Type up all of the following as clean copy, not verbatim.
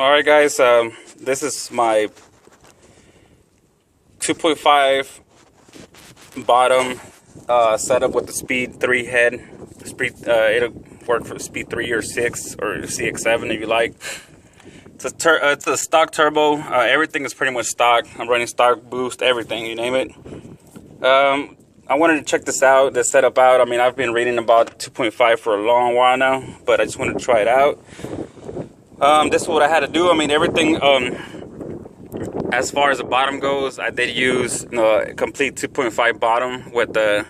Alright guys, this is my 2.5 bottom setup with the Speed 3 head. It'll work for Speed 3 or 6 or CX7 if you like. It's a stock turbo. Everything is pretty much stock. I'm running stock, boost, everything, you name it. I wanted to check this out, this setup out. I mean, I've been reading about 2.5 for a long while now, but I just wanted to try it out. This is what I had to do. I mean, everything, as far as the bottom goes, I did use a complete 2.5 bottom with the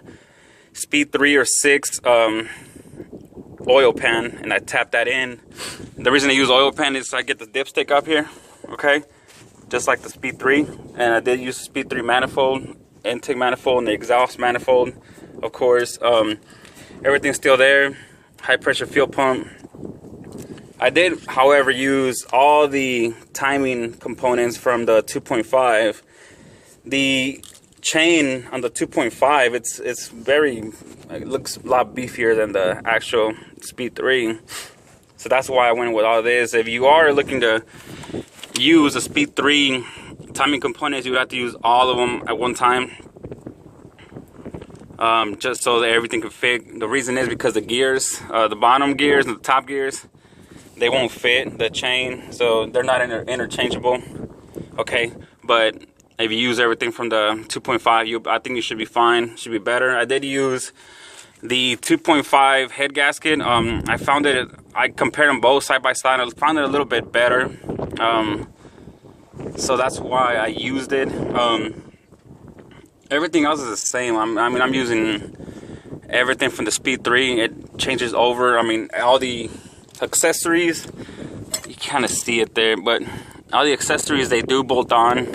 Speed 3 or 6 oil pan, and I tapped that in. The reason I use oil pan is so I get the dipstick up here, okay, just like the Speed 3. And I did use the Speed 3 manifold, intake manifold, and the exhaust manifold, of course. Everything's still there. High pressure fuel pump. I did, however, use all the timing components from the 2.5. The chain on the 2.5, it looks a lot beefier than the actual Speed 3. So that's why I went with all this. If you are looking to use a Speed 3 timing components, you would have to use all of them at one time. Just so that everything can fit. The reason is because the gears, the bottom gears and the top gears, they won't fit the chain, so they're not interchangeable. Okay, but if you use everything from the 2.5, I think you should be fine. Should be better. I did use the 2.5 head gasket. I compared them both side by side. I found it a little bit better. So that's why I used it. Everything else is the same. I'm using everything from the Speed 3. It changes over. I mean, all the accessories, you kind of see it there, but all the accessories, they do bolt on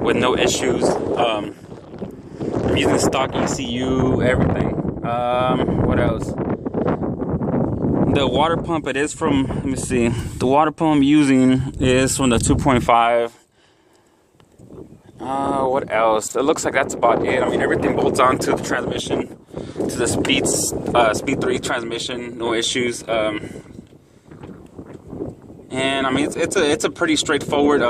with no issues. I'm using stock ECU, everything. What else? The water pump, it is from, let me see, the water pump I'm using is from the 2.5. What else? It looks like that's about it. I mean, everything bolts on to the transmission, to the Speed 3 transmission, no issues. And I mean, it's a pretty straightforward,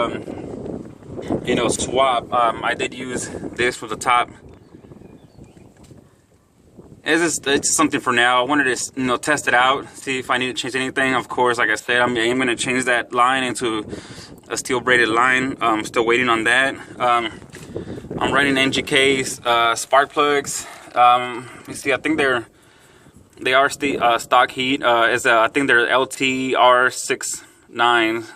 swap. I did use this for the top. It's just something for now. I wanted to test it out, see if I need to change anything. Of course, like I said, I'm going to change that line into a steel braided line. I'm still waiting on that. I'm running NGK's spark plugs. You see, I think they are stock heat. I think they're LTR69.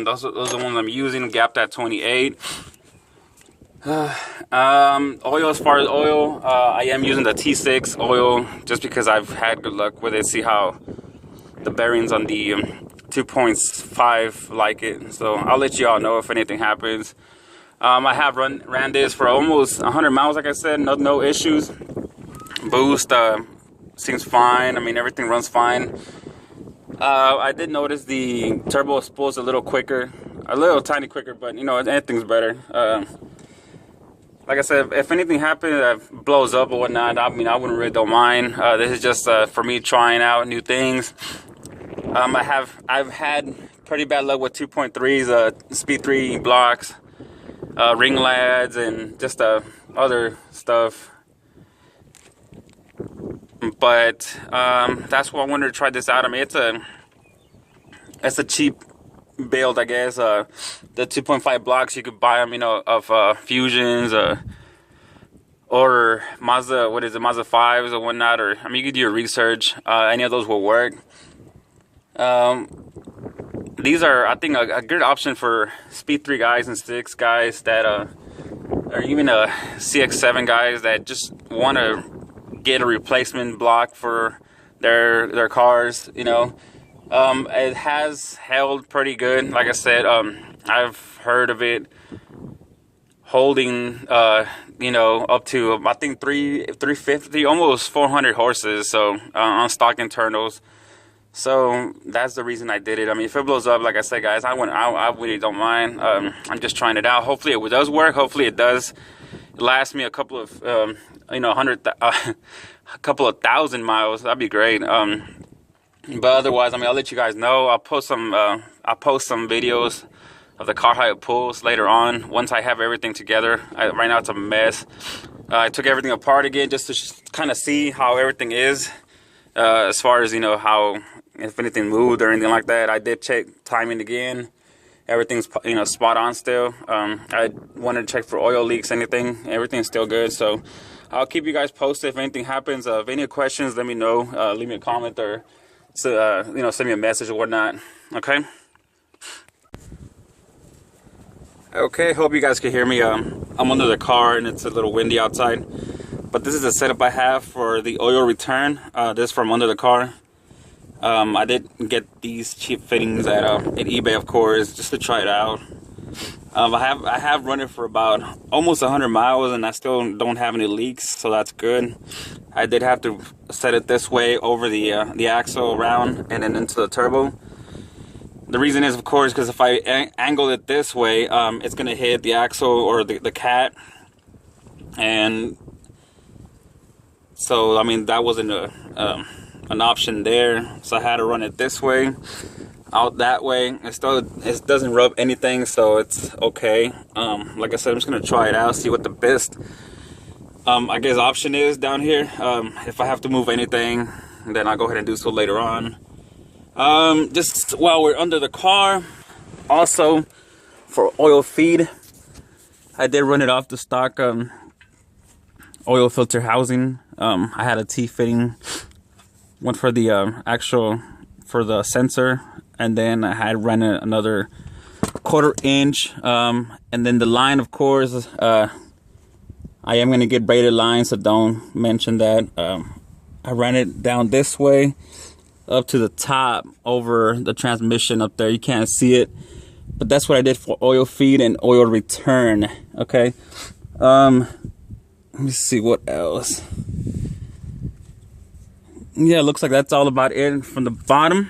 Those are the ones I'm using. Gapped at 28. Oil, as far as oil, I am using the T6 oil just because I've had good luck with it. See how the bearings on the 2.5 like it. So I'll let you all know if anything happens. I have ran this for almost 100 miles, like I said, no issues. Boost seems fine. I mean, everything runs fine. I did notice the turbo spools a little quicker, a little tiny quicker, but anything's better. Like I said, if anything happens that blows up or whatnot, I mean, I don't mind. This is just for me trying out new things. I've had pretty bad luck with 2.3s, Speed 3 blocks, ring lads, and just other stuff. But that's why I wanted to try this out. I mean, it's a cheap build, I guess. The 2.5 blocks, you could buy them, of Fusions or Mazda, Mazda 5s or whatnot. Or I mean, you could do your research. Any of those will work. These are, I think, a good option for Speed 3 guys and 6 guys that or even CX7 guys that just want to get a replacement block for their cars. It has held pretty good. Like I said, I've heard of it holding up to, I think, 350, almost 400 horses, so on stock internals. So that's the reason I did it. I mean, if it blows up, like I said, guys, I really don't mind. I'm just trying it out. Hopefully it does work. Hopefully it does last me a couple of a couple of thousand miles. That'd be great. But otherwise, I mean, I'll let you guys know. I'll post some videos of the car how it pulls later on once I have everything together. Right now it's a mess. I took everything apart again just to kind of see how everything is, as far as, you know, how, if anything moved or anything like that. I did check timing again. Everything's, you know, spot on still. I wanted to check for oil leaks, anything. Everything's still good. So I'll keep you guys posted if anything happens. If any questions, let me know. Leave me a comment or you know, send me a message or whatnot. Okay. Okay, hope you guys can hear me. I'm under the car and it's a little windy outside. But this is the setup I have for the oil return. This from under the car. I did get these cheap fittings at eBay, of course, just to try it out. I have run it for about almost 100 miles and I still don't have any leaks, so that's good. I did have to set it this way over the axle around and then into the turbo. The reason is, of course, because if I angle it this way, it's going to hit the axle or the cat. And so, I mean, that wasn't an option there. So I had to run it this way, out that way. It doesn't rub anything, so it's okay. Like I said, I'm just going to try it out, see what the best, I guess, option is down here. If I have to move anything, then I'll go ahead and do so later on. Just while we're under the car, also for oil feed, I did run it off the stock oil filter housing. I had a T-fitting, one for the for the sensor, and then I had run another 1/4 inch, and then the line, of course, I am going to get braided lines, so don't mention that. I ran it down this way up to the top over the transmission up there. You can't see it, but that's what I did for oil feed and oil return. Okay. Let me see what else. Yeah, it looks like that's all about it from the bottom.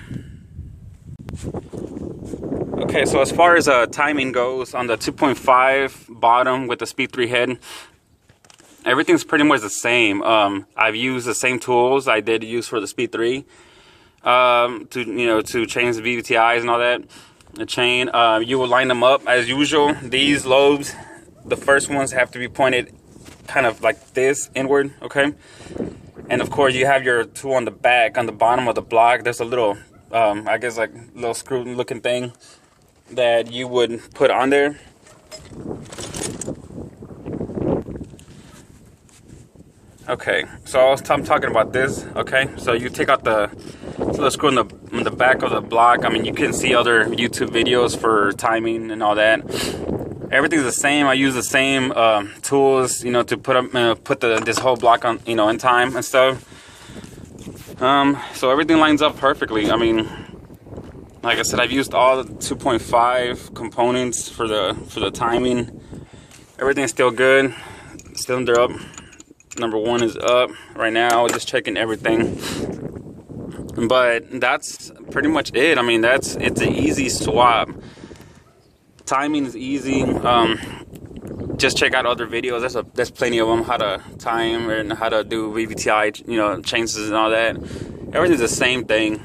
Okay, so as far as timing goes on the 2.5 bottom with the Speed 3 head, everything's pretty much the same. I've used the same tools I did use for the Speed 3. To change the VVTIs and all that, the chain. You will line them up as usual. These lobes, the first ones have to be pointed kind of like this, inward, okay? And of course you have your tool on the back, on the bottom of the block. There's a little, I guess, like little screw looking thing that you would put on there. Okay, so I'm talking about this. Okay, so you take out the little screw in the back of the block. I mean, you can see other YouTube videos for timing and all that. Everything's the same. I use the same tools, you know, to put this whole block on, you know, in time and stuff. So everything lines up perfectly. I mean, like I said, I've used all the 2.5 components for the timing. Everything's still good. Cylinder up. Number 1 is up right now. Just checking everything. But that's pretty much it. I mean, it's an easy swap. Timing is easy. Just check out other videos. There's plenty of them, how to time and how to do VVTI, you know, changes and all that. Everything's the same thing.